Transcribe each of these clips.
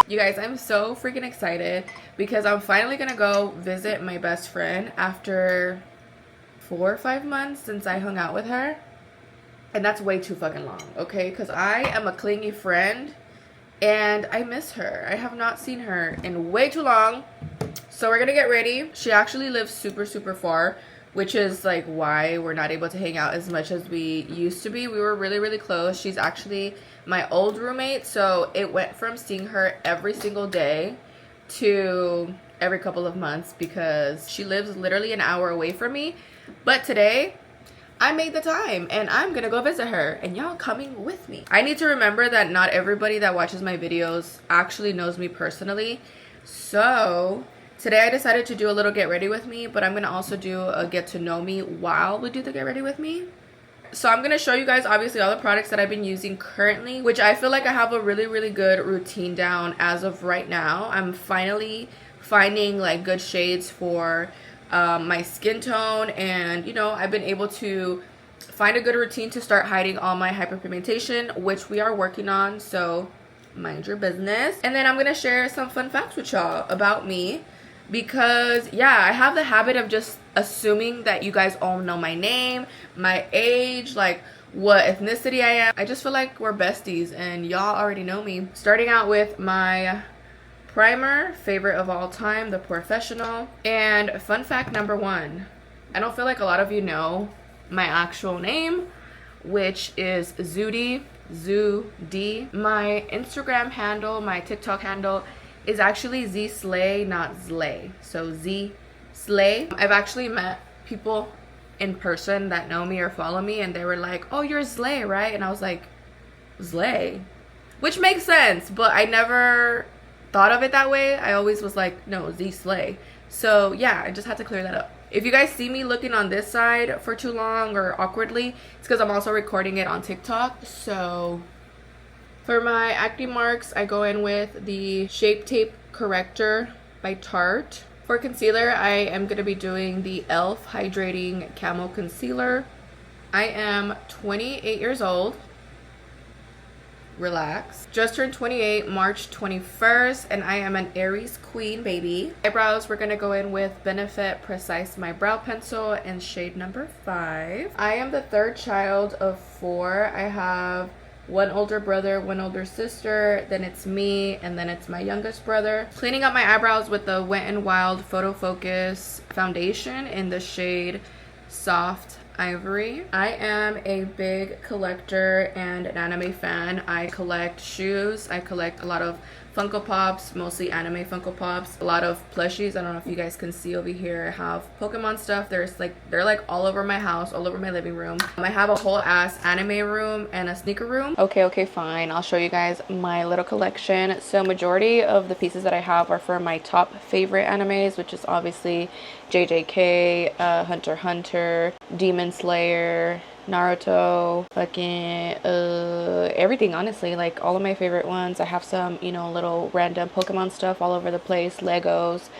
You guys, I'm so freaking excited because I'm finally gonna go visit my best friend after 4 or 5 months since I hung out with her. And that's way too fucking long, okay? Because I am a clingy friend and I miss her. I have not seen her in way too long. So we're gonna get ready. She actually lives super, super far, which is like why we're not able to hang out as much as we used to be. We were really, really close. She's actually my old roommate, so it went from seeing her every single day to every couple of months because she lives literally an hour away from me. But today, I made the time and I'm gonna go visit her and y'all coming with me. I need to remember that not everybody that watches my videos actually knows me personally. So today I decided to do a little get ready with me, but I'm gonna also do a get to know me while we do the get ready with me. So I'm gonna show you guys obviously all the products that I've been using currently, which I feel like I have a really, really good routine down as of right now. I'm finally finding like good shades for my skin tone, and you know, I've been able to find a good routine to start hiding all my hyperpigmentation, which we are working on, so mind your business. And then I'm gonna share some fun facts with y'all about me because yeah, I have the habit of just assuming that you guys all know my name, my age, like what ethnicity I am. I just feel like we're besties and y'all already know me. Starting out with my primer, favorite of all time, the Professional. And fun fact number 1, I don't feel like a lot of you know my actual name, which is Zudi, Zoo-D. My Instagram handle, my TikTok handle is actually Z Zslaay, not Zlay. So Z Zslaay. I've actually met people in person that know me or follow me and they were like, oh, you're Zlaay, right? And I was like, Zlaay? Which makes sense, but I never thought of it that way. I always was like, no, Z Zslaay. So yeah, I just had to clear that up. If you guys see me looking on this side for too long or awkwardly, it's because I'm also recording it on TikTok. So for my acne marks, I go in with the Shape Tape Corrector by Tarte. For concealer, I am going to be doing the e.l.f. Hydrating Camo Concealer. I am 28 years old. Relax. Just turned 28 March 21st, and I am an Aries queen, baby. Eyebrows, we're gonna go in with Benefit Precise My Brow Pencil in shade number 5. I am the 3rd child of 4. I have 1 older brother, 1 older sister, then it's me, and then it's my youngest brother. Cleaning up my eyebrows with the Wet n Wild Photo Focus foundation in the shade Soft Ivory. I am a big collector and an anime fan. I collect shoes. I collect a lot of Funko Pops, mostly anime Funko Pops. A lot of plushies. I don't know if you guys can see over here. I have Pokemon stuff. They're like all over my house, all over my living room. I have a whole ass anime room and a sneaker room. Okay, fine. I'll show you guys my little collection. So majority of the pieces that I have are for my top favorite animes, which is obviously JJK, Hunter x Hunter, Demon Slayer, Naruto, fucking everything, honestly. Like all of my favorite ones. I have some, you know, little random Pokemon stuff all over the place, Legos,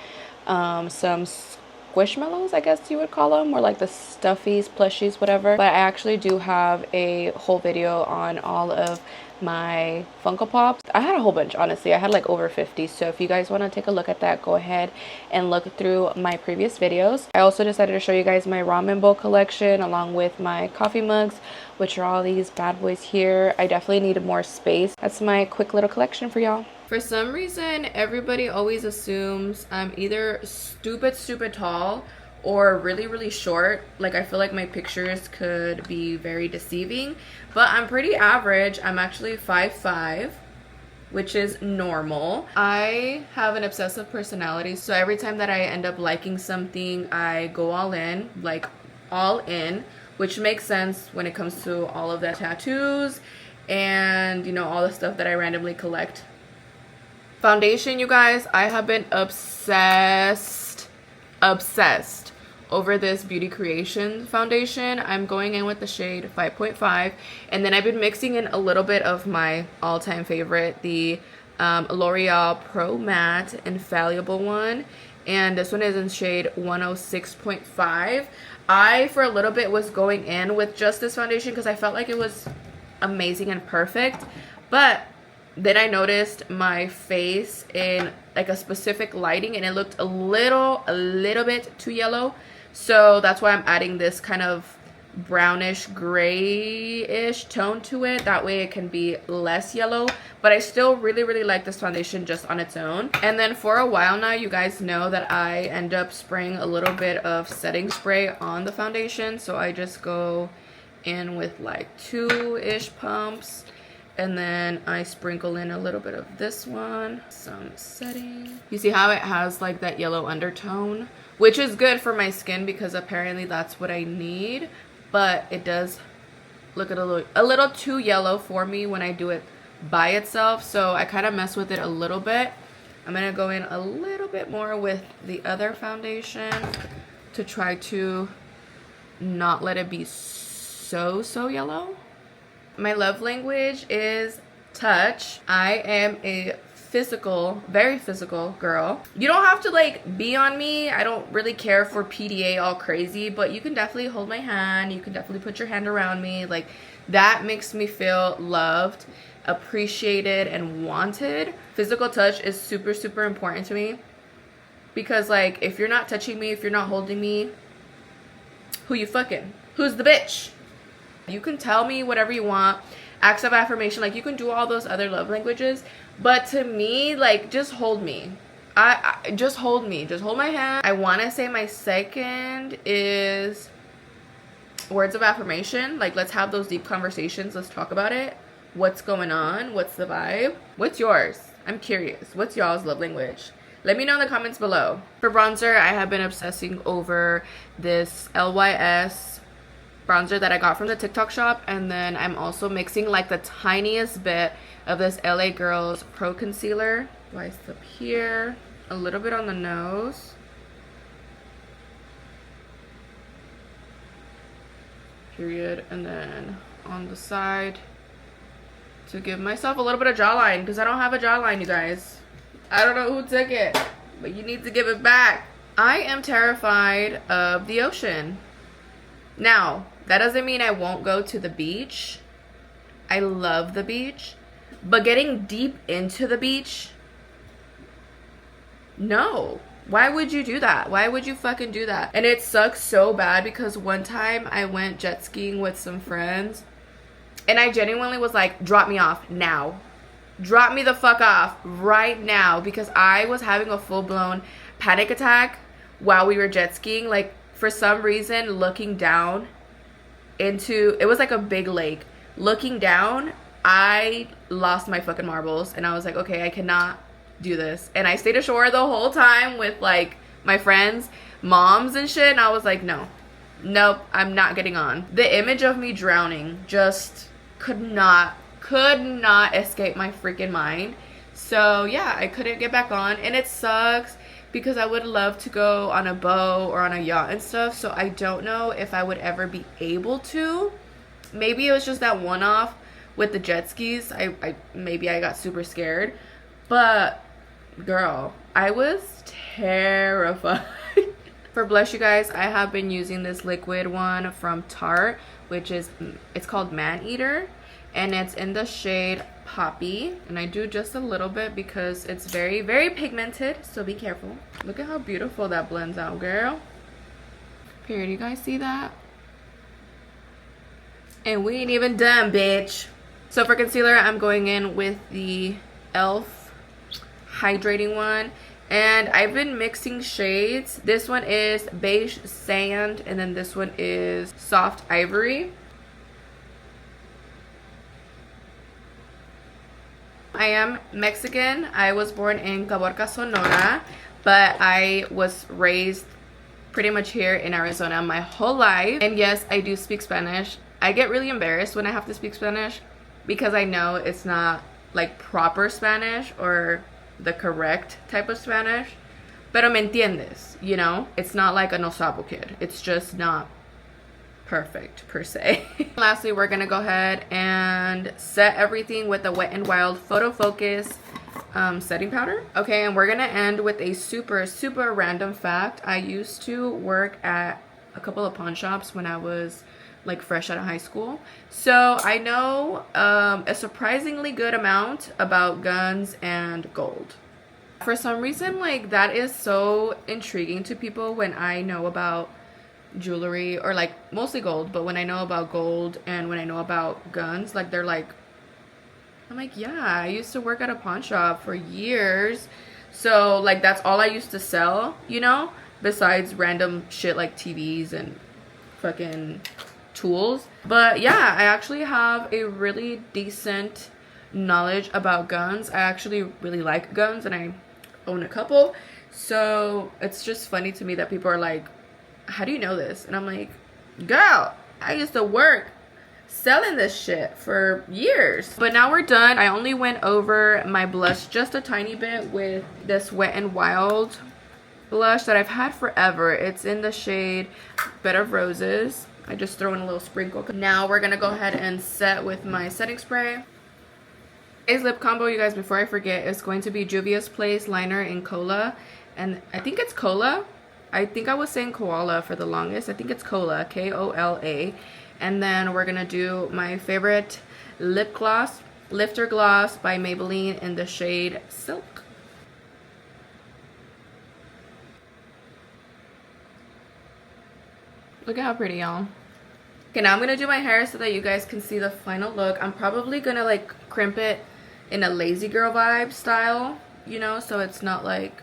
some squishmallows, I guess you would call them, or like the stuffies, plushies, whatever. But I actually do have a whole video on all of my Funko Pops. I had a whole bunch, honestly. I had like over 50. So if you guys want to take a look at that, go ahead and look through my previous videos. I also decided to show you guys my ramen bowl collection along with my coffee mugs, which are all these bad boys here. I definitely needed more space. That's my quick little collection for y'all. For some reason, everybody always assumes I'm either stupid tall or really, really short. Like I feel like my pictures could be very deceiving, but I'm pretty average. I'm actually 5'5", which is normal. I have an obsessive personality, so every time that I end up liking something, I go all in, like all in, which makes sense when it comes to all of the tattoos and, you know, all the stuff that I randomly collect. Foundation, you guys, I have been obsessed over this Beauty Creation foundation. I'm going in with the shade 5.5, and then I've been mixing in a little bit of my all-time favorite, the L'Oreal Pro Matte Infallible one, and this one is in shade 106.5. I, for a little bit, was going in with just this foundation because I felt like it was amazing and perfect, but Then I noticed my face in like a specific lighting and it looked a little bit too yellow. So that's why I'm adding this kind of brownish grayish tone to it. That way it can be less yellow. But I still really like this foundation just on its own. And then for a while now, you guys know that I end up spraying a little bit of setting spray on the foundation. So I just go in with like 2-ish pumps. And then I sprinkle in a little bit of this one, some setting. You see how it has like that yellow undertone, which is good for my skin because apparently that's what I need. But it does look a little too yellow for me when I do it by itself. So I kind of mess with it a little bit. I'm gonna go in a little bit more with the other foundation to try to not let it be so yellow. My love language is touch. I am a very physical girl. You don't have to like be on me. I don't really care for PDA all crazy, but you can definitely hold my hand. You can definitely put your hand around me. Like that makes me feel loved, appreciated, and wanted. Physical touch is super important to me because like if you're not touching me, if you're not holding me, who you fucking? Who's the bitch? You can tell me whatever you want, acts of affirmation, like you can do all those other love languages, but to me, like just hold me. I just hold me, just hold my hand. I want to say my second is words of affirmation. Like let's have those deep conversations, let's talk about it. What's going on? What's the vibe? What's yours? I'm curious. What's y'all's love language? Let me know in the comments below. For bronzer, I have been obsessing over this LYS bronzer that I got from the TikTok shop, and then I'm also mixing like the tiniest bit of this LA Girls Pro Concealer. Twice up here, a little bit on the nose. Period. And then on the side to give myself a little bit of jawline because I don't have a jawline, you guys. I don't know who took it, but you need to give it back. I am terrified of the ocean. Now, that doesn't mean I won't go to the beach. I love the beach. But getting deep into the beach, no. Why would you do that? Why would you fucking do that? And it sucks so bad because one time I went jet skiing with some friends and I genuinely was like, drop me off now. Drop me the fuck off right now, because I was having a full-blown panic attack while we were jet skiing. Like for some reason, looking down into, it was like a big lake. Looking down, I lost my fucking marbles and I was like, okay, I cannot do this. And I stayed ashore the whole time with like my friends, moms and shit, and I was like, nope, I'm not getting on. The image of me drowning just could not escape my freaking mind. So yeah, I couldn't get back on, and it sucks because I would love to go on a boat or on a yacht and stuff. So I don't know if I would ever be able to. Maybe it was just that one-off with the jet skis. Maybe I got super scared. But girl, I was terrified. For blush, you guys, I have been using this liquid one from Tarte, which is, it's called Man Eater, and it's in the shade Poppy. And I do just a little bit because it's very pigmented, so be careful. Look at how beautiful that blends out, girl. Period. You guys see that? And we ain't even done, bitch. So for concealer, I'm going in with the e.l.f. hydrating one, and I've been mixing shades. This one is beige sand, and then this one is soft ivory. I am Mexican. I was born in Caborca, Sonora, but I was raised pretty much here in Arizona my whole life. And yes, I do speak Spanish. I get really embarrassed when I have to speak Spanish because I know it's not like proper Spanish or the correct type of Spanish. Pero me entiendes, you know? It's not like a no sabo kid. It's just not perfect per se. Lastly, we're gonna go ahead and set everything with the Wet n Wild Photo Focus setting powder. Okay, and we're gonna end with a super random fact. I used to work at a couple of pawn shops when I was like fresh out of high school. So I know a surprisingly good amount about guns and gold. For some reason, like, that is so intriguing to people when I know about jewelry, or like mostly gold, but when I know about gold and when I know about guns, like, they're like, I'm like, yeah, I used to work at a pawn shop for years, so like that's all I used to sell, you know, besides random shit like TVs and fucking tools. But yeah, I actually have a really decent knowledge about guns. I actually really like guns and I own a couple, so it's just funny to me that people are like, how do you know this? And I'm like, girl, I used to work selling this shit for years. But now we're done. I only went over my blush just a tiny bit with this Wet n Wild blush that I've had forever. It's in the shade Bed of Roses. I just throw in a little sprinkle. Now we're gonna go ahead and set with my setting spray. Today's lip combo, you guys, before I forget, is going to be Juvia's Place liner in Cola, and I think it's Cola. I think I was saying koala for the longest. I think it's Cola, K-O-L-A. And then we're gonna do my favorite lip gloss, Lifter Gloss by Maybelline in the shade Silk. Look at how pretty, y'all. Okay, now I'm gonna do my hair so that you guys can see the final look. I'm probably gonna like crimp it in a lazy girl vibe style, you know, so it's not like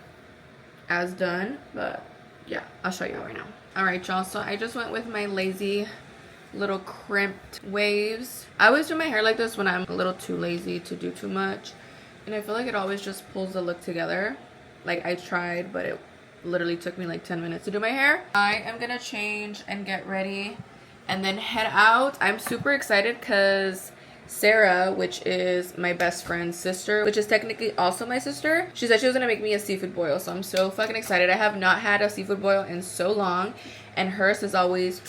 as done, but yeah, I'll show you right now. All right, y'all, so I just went with my lazy little crimped waves. I always do my hair like this when I'm a little too lazy to do too much, and I feel like it always just pulls the look together. Like, I tried, but it literally took me like 10 minutes to do my hair. I am gonna change and get ready and then head out. I'm super excited because Sarah, which is my best friend's sister, which is technically also my sister, she said she was gonna make me a seafood boil, so I'm so fucking excited. I have not had a seafood boil in so long, and hers is always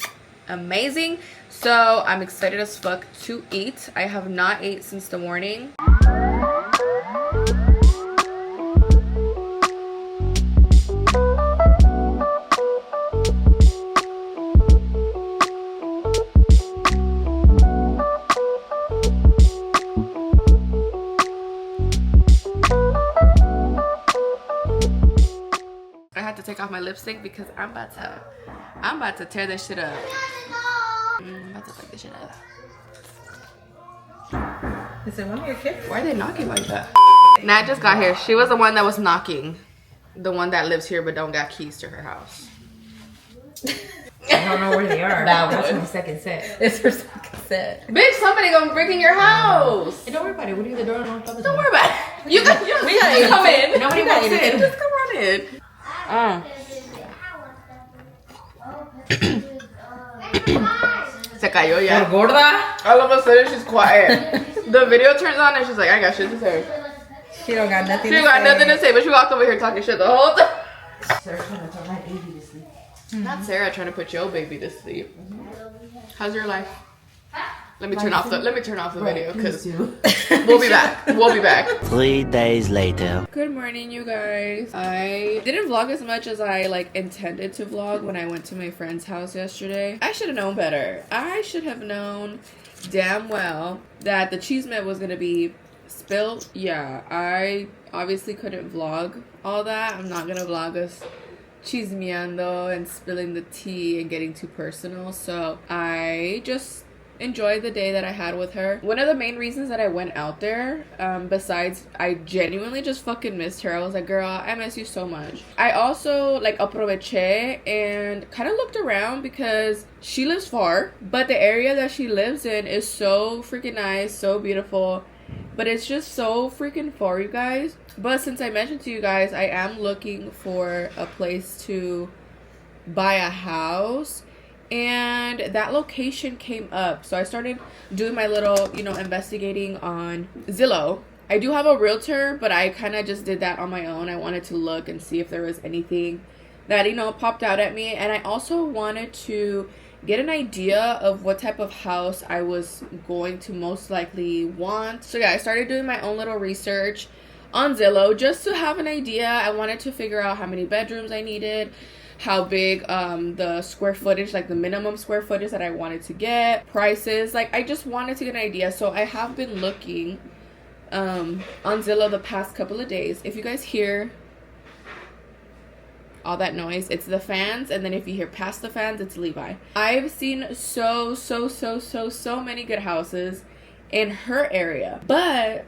amazing, so I'm excited as fuck to eat. I have not ate since the morning. Take off my lipstick because I'm about to tear this shit up. I'm about to fuck this shit up. Is it one of your kids? Why are they knocking like that? Nat just got here. She was the one that was knocking. The one that lives here but don't got keys to her house. I don't know where they are. That's her second set. It's her second set. Bitch, somebody gonna break in your house. Hey, don't worry about it. We'll leave the door unlocked. Don't worry about it. You got to come in. Nobody walks in. Just come on in. Se cayó ya. Gorda? All of a sudden she's quiet. The video turns on and she's like, I got shit to say. She don't got nothing to say. She got nothing to say, but she walked over here talking shit the whole time. Sarah's trying to put my baby to sleep. Not Sarah trying to put your baby to sleep. How's your life? Let me turn off the video because we'll be back. We'll be back. 3 days later. Good morning, you guys. I didn't vlog as much as I like intended to vlog when I went to my friend's house yesterday. I should have known better. I should have known damn well that the cheese met was gonna be spilled. Yeah, I obviously couldn't vlog all that. I'm not gonna vlog us chismeando and spilling the tea and getting too personal. So I just enjoy the day that I had with her. One of the main reasons that I went out there, besides I genuinely just fucking missed her. I was like, girl, I miss you so much. I also like aproveché and kind of looked around because she lives far, but the area that she lives in is so freaking nice, so beautiful, but it's just so freaking far, you guys. But since I mentioned to you guys, I am looking for a place to buy a house, and that location came up, so I started doing my little, you know, investigating on Zillow. I do have a realtor, but I kind of just did that on my own. I wanted to look and see if there was anything that, you know, popped out at me, and I also wanted to get an idea of what type of house I was going to most likely want. So yeah, I started doing my own little research on Zillow just to have an idea. I wanted to figure out how many bedrooms I needed, how big the square footage, like the minimum square footage that I wanted to get, prices. Like I just wanted to get an idea. So I have been looking on Zillow the past couple of days. If you guys hear all that noise, it's the fans, and then if you hear past the fans, it's Levi. I've seen so many good houses in her area, but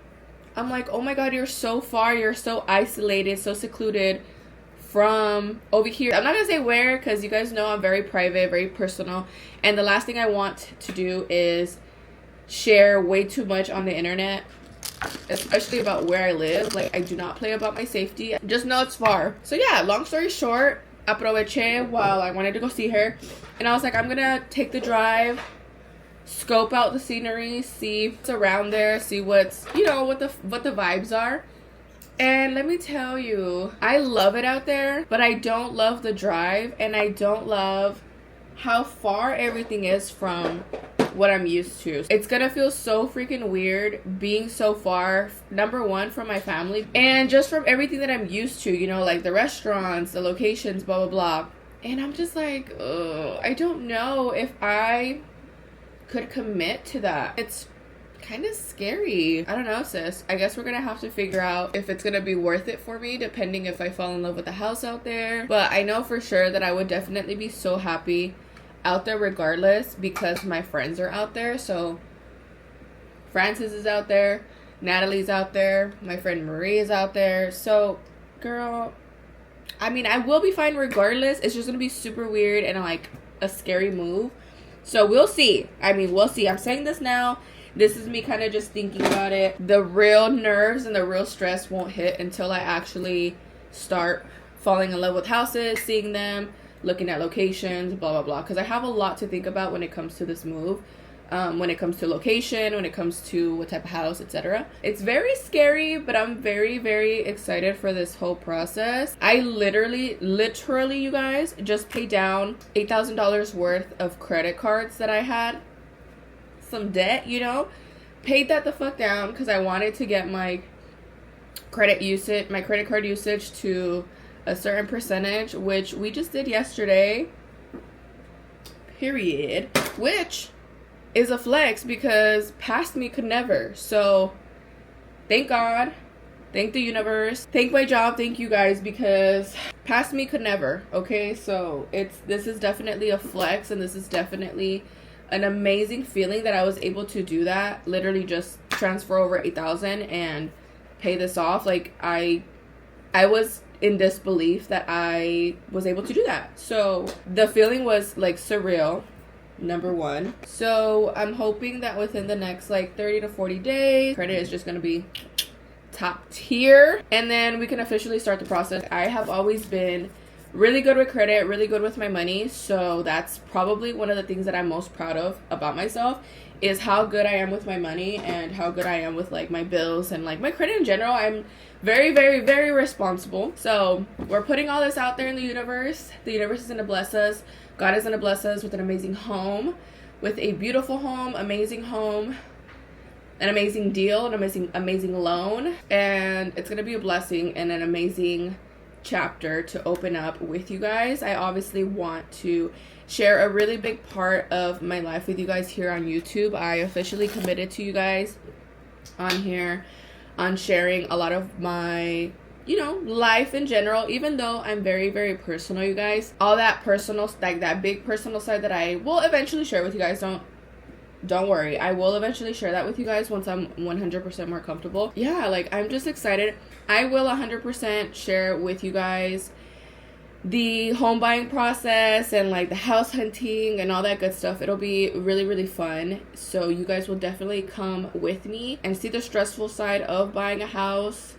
I'm like, oh my god, you're so far, you're so isolated, so secluded from over here. I'm not gonna say where, because you guys know I'm very private, very personal, and the last thing I want to do is share way too much on the internet, especially about where I live. Like, I do not play about my safety. Just know it's far. So yeah, long story short, aproveché while I wanted to go see her, and I was like, I'm gonna take the drive, scope out the scenery, see what's around there, see what's, you know, what the vibes are. And let me tell you, I love it out there, but I don't love the drive, and I don't love how far everything is from what I'm used to. It's gonna feel so freaking weird being so far, number one, from my family, and just from everything that I'm used to, you know, like the restaurants, the locations, blah blah blah. And I'm just like, ugh, I don't know if I could commit to that. It's kind of scary. I don't know, sis. I guess we're gonna have to figure out if it's gonna be worth it for me, depending if I fall in love with the house out there. But I know for sure that I would definitely be so happy out there regardless, because my friends are out there. So Francis is out there, Natalie's out there, my friend Marie is out there. So girl, I mean, I will be fine regardless. It's just gonna be super weird and like a scary move. So we'll see. I mean, we'll see. I'm saying this now. This is me kind of just thinking about it. The real nerves and the real stress won't hit until I actually start falling in love with houses, seeing them, looking at locations, blah, blah, blah. Because I have a lot to think about when it comes to this move. When it comes to location, when it comes to what type of house, etc. It's very scary, but I'm very, very excited for this whole process. I literally, you guys, just paid down $8,000 worth of credit cards that I had. Some debt, you know, paid that the fuck down because I wanted to get my credit card usage to a certain percentage, which we just did yesterday, period, which is a flex because past me could never. So thank God, thank the universe, thank my job, thank you guys, because past me could never. Okay, so this is definitely a flex, and this is definitely an amazing feeling that I was able to do that. Literally just transfer over $8,000 and pay this off. Like I was in disbelief that I was able to do that. So the feeling was like surreal, number one. So I'm hoping that within the next like 30 to 40 days, credit is just gonna be top tier, and then we can officially start the process. I have always been really good with credit, really good with my money, so that's probably one of the things that I'm most proud of about myself, is how good I am with my money and how good I am with like my bills and like my credit in general. I'm very, very, very responsible. So we're putting all this out there in the universe. The universe is gonna bless us. God is gonna bless us with an amazing home, with a beautiful home, an amazing deal, an amazing loan, and it's gonna be a blessing and an amazing chapter to open up with you guys. I obviously want to share a really big part of my life with you guys here on YouTube. I officially committed to you guys on here on sharing a lot of my, you know, life in general, even though I'm very, very personal, you guys. All that personal, like that big personal side that I will eventually share with you guys. Don't worry, I will eventually share that with you guys once I'm 100% more comfortable. Yeah, like I'm just excited. I will 100% share with you guys the home buying process and like the house hunting and all that good stuff. It'll be really, really fun. So you guys will definitely come with me and see the stressful side of buying a house,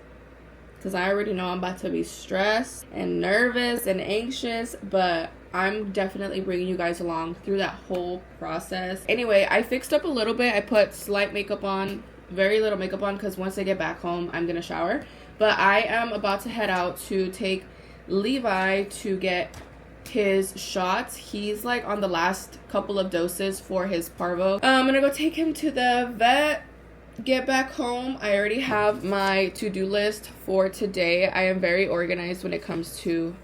because I already know I'm about to be stressed and nervous and anxious, but I'm definitely bringing you guys along through that whole process. Anyway, I fixed up a little bit. I put slight makeup on, very little makeup on, because once I get back home, I'm gonna shower. But I am about to head out to take Levi to get his shots. He's like on the last couple of doses for his parvo. I'm gonna go take him to the vet, get back home. I already have my to-do list for today. I am very organized when it comes to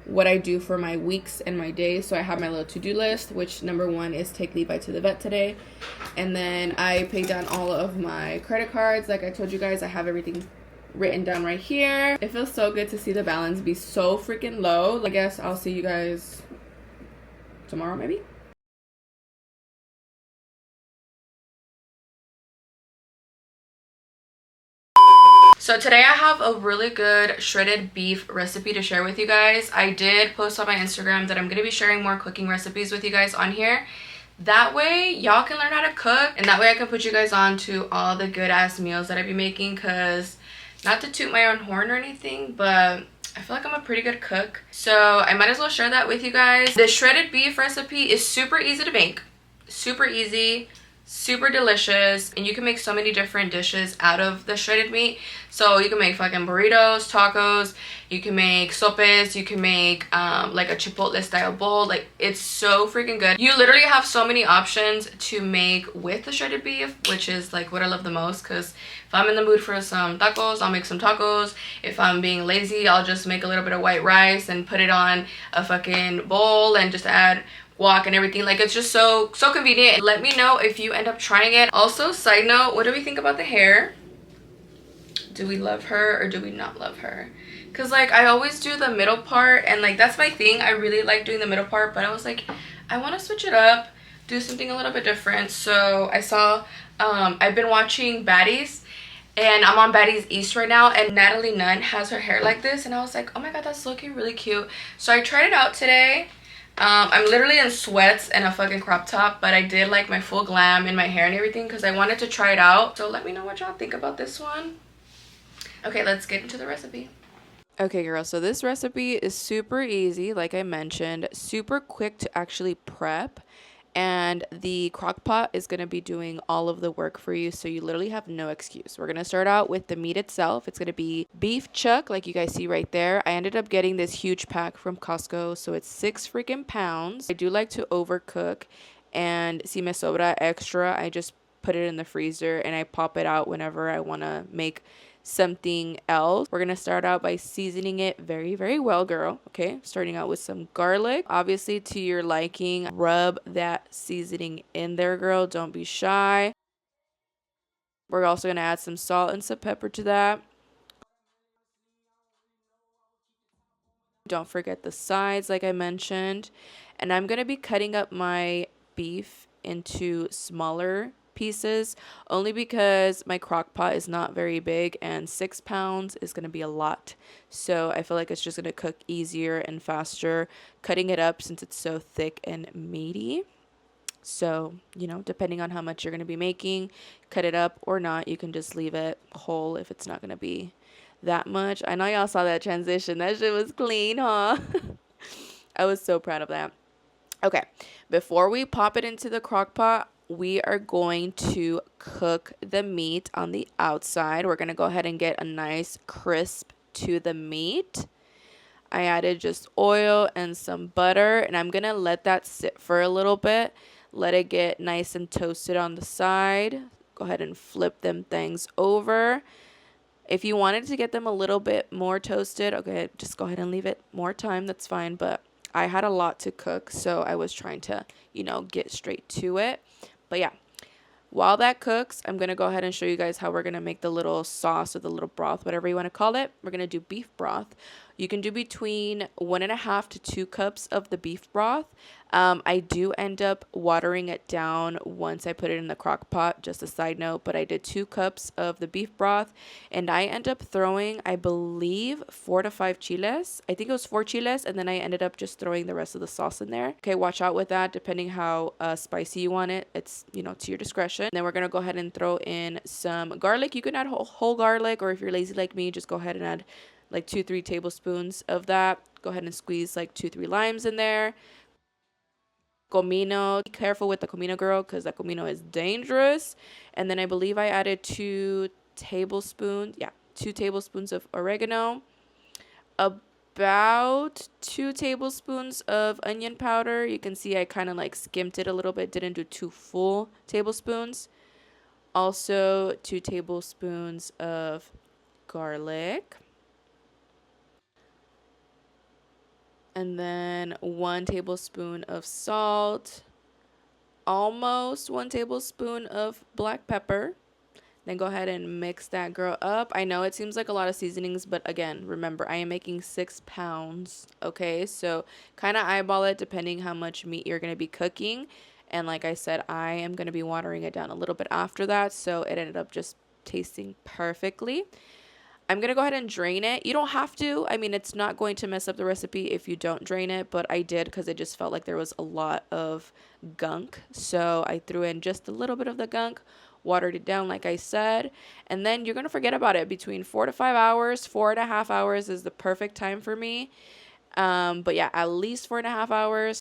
what I do for my weeks and my days. So I have my little to-do list, which number 1 is take Levi to the vet today. And then I pay down all of my credit cards. Like I told you guys, I have everything written down right here. It feels so good to see the balance be so freaking low. I guess I'll see you guys tomorrow maybe. So today I have a really good shredded beef recipe to share with you guys. I did post on my Instagram that I'm going to be sharing more cooking recipes with you guys on here. That way y'all can learn how to cook, and that way I can put you guys on to all the good ass meals that I be making, because not to toot my own horn or anything, but I feel like I'm a pretty good cook. So I might as well share that with you guys. The shredded beef recipe is super easy to make. Super easy. Super delicious, and you can make so many different dishes out of the shredded meat. So you can make fucking burritos, tacos, you can make sopes, you can make like a chipotle style bowl. Like, it's so freaking good. You literally have so many options to make with the shredded beef, which is like what I love the most, because if I'm in the mood for some tacos, I'll make some tacos. If I'm being lazy, I'll just make a little bit of white rice and put it on a fucking bowl and just add guac and everything. Like, it's just so convenient. Let me know if you end up trying it. Also, side note, what do we think about the hair? Do we love her or do we not love her? Because like, I always do the middle part, and like, that's my thing. I really like doing the middle part, but I was like, I want to switch it up, do something a little bit different. So I saw I've been watching Baddies, and I'm on Baddies East right now, and Natalie Nunn has her hair like this, and I was like, oh my god, that's looking really cute. So I tried it out today. I'm literally in sweats and a fucking crop top, but I did like my full glam in my hair and everything because I wanted to try it out. So let me know what y'all think about this one. Okay, let's get into the recipe. Okay, girls, so this recipe is super easy, like I mentioned, super quick to actually prep. And the crock pot is going to be doing all of the work for you, so you literally have no excuse. We're going to start out with the meat itself. It's going to be beef chuck, like you guys see right there. I ended up getting this huge pack from Costco, so it's 6 freaking pounds. I do like to overcook, and si me sobra extra, I just put it in the freezer and I pop it out whenever I want to make something else. We're gonna start out by seasoning it very, very well, girl. Okay, starting out with some garlic, obviously to your liking. Rub that seasoning in there, girl. Don't be shy. We're also gonna add some salt and some pepper to that. Don't forget the sides, like I mentioned. And I'm gonna be cutting up my beef into smaller pieces, only because my crock pot is not very big and 6 pounds is going to be a lot. So I feel like it's just going to cook easier and faster cutting it up since it's so thick and meaty. So, you know, depending on how much you're going to be making, cut it up or not. You can just leave it whole if it's not going to be that much. I know y'all saw that transition. That shit was clean, huh? I was so proud of that. Okay, before we pop it into the crock pot, we are going to cook the meat on the outside. We're going to go ahead and get a nice crisp to the meat. I added just oil and some butter, and I'm going to let that sit for a little bit. Let it get nice and toasted on the side. Go ahead and flip them things over. If you wanted to get them a little bit more toasted, okay, just go ahead and leave it more time. That's fine, but I had a lot to cook, so I was trying to, you know, get straight to it. But yeah, while that cooks, I'm going to go ahead and show you guys how we're going to make the little sauce or the little broth, whatever you want to call it. We're going to do beef broth. You can do between 1.5 to 2 cups of the beef broth. I do end up watering it down once I put it in the crock pot, just a side note, but I did 2 cups of the beef broth, and I end up throwing, I believe, 4 to 5 chiles. I think it was 4 chiles, and then I ended up just throwing the rest of the sauce in there. Okay, watch out with that, depending how spicy you want it. It's, you know, to your discretion. And then we're gonna go ahead and throw in some garlic. You can add whole garlic, or if you're lazy like me, just go ahead and add like 2-3 tablespoons of that. Go ahead and squeeze like 2-3 limes in there. Comino, be careful with the comino, girl, because the comino is dangerous. And then I believe I added 2 tablespoons of oregano, about 2 tablespoons of onion powder. You can see I kind of like skimmed it a little bit, didn't do 2 full tablespoons. Also 2 tablespoons of garlic. And then 1 tablespoon of salt, almost 1 tablespoon of black pepper. Then go ahead and mix that girl up. I know it seems like a lot of seasonings, but again, remember, I am making 6 pounds, okay? So kind of eyeball it depending how much meat you're going to be cooking. And like I said, I am going to be watering it down a little bit after that, so it ended up just tasting perfectly. I'm going to go ahead and drain it. You don't have to. I mean, it's not going to mess up the recipe if you don't drain it, but I did because it just felt like there was a lot of gunk. So I threw in just a little bit of the gunk, watered it down like I said, and then you're going to forget about it between 4 to 5 hours. 4.5 hours is the perfect time for me. But yeah, at least 4.5 hours.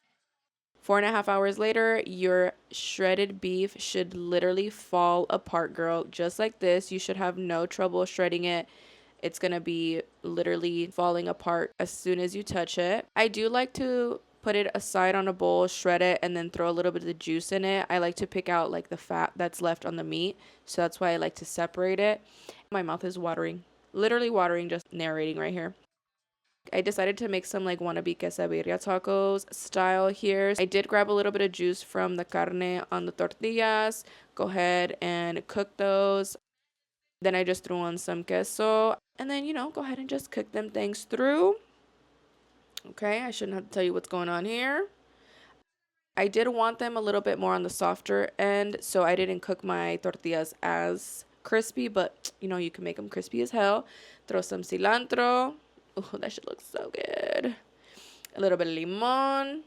4.5 hours later, your shredded beef should literally fall apart, girl. Just like this. You should have no trouble shredding it. It's going to be literally falling apart as soon as you touch it. I do like to put it aside on a bowl, shred it, and then throw a little bit of the juice in it. I like to pick out like the fat that's left on the meat. So that's why I like to separate it. My mouth is watering. Literally watering just narrating right here. I decided to make some like wannabe quesadilla tacos style here. I did grab a little bit of juice from the carne on the tortillas. Go ahead and cook those. Then I just threw on some queso. And then, you know, go ahead and just cook them things through. Okay, I shouldn't have to tell you what's going on here. I did want them a little bit more on the softer end, so I didn't cook my tortillas as crispy, but, you know, you can make them crispy as hell. Throw some cilantro. Oh, that shit looks so good. A little bit of limon.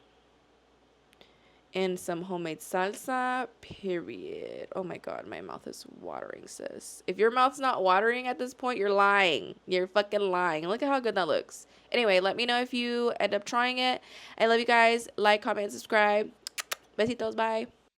And some homemade salsa, period. Oh my god, my mouth is watering, sis. If your mouth's not watering at this point, you're lying. You're fucking lying. Look at how good that looks. Anyway, let me know if you end up trying it. I love you guys. Like, comment, subscribe. Besitos, bye.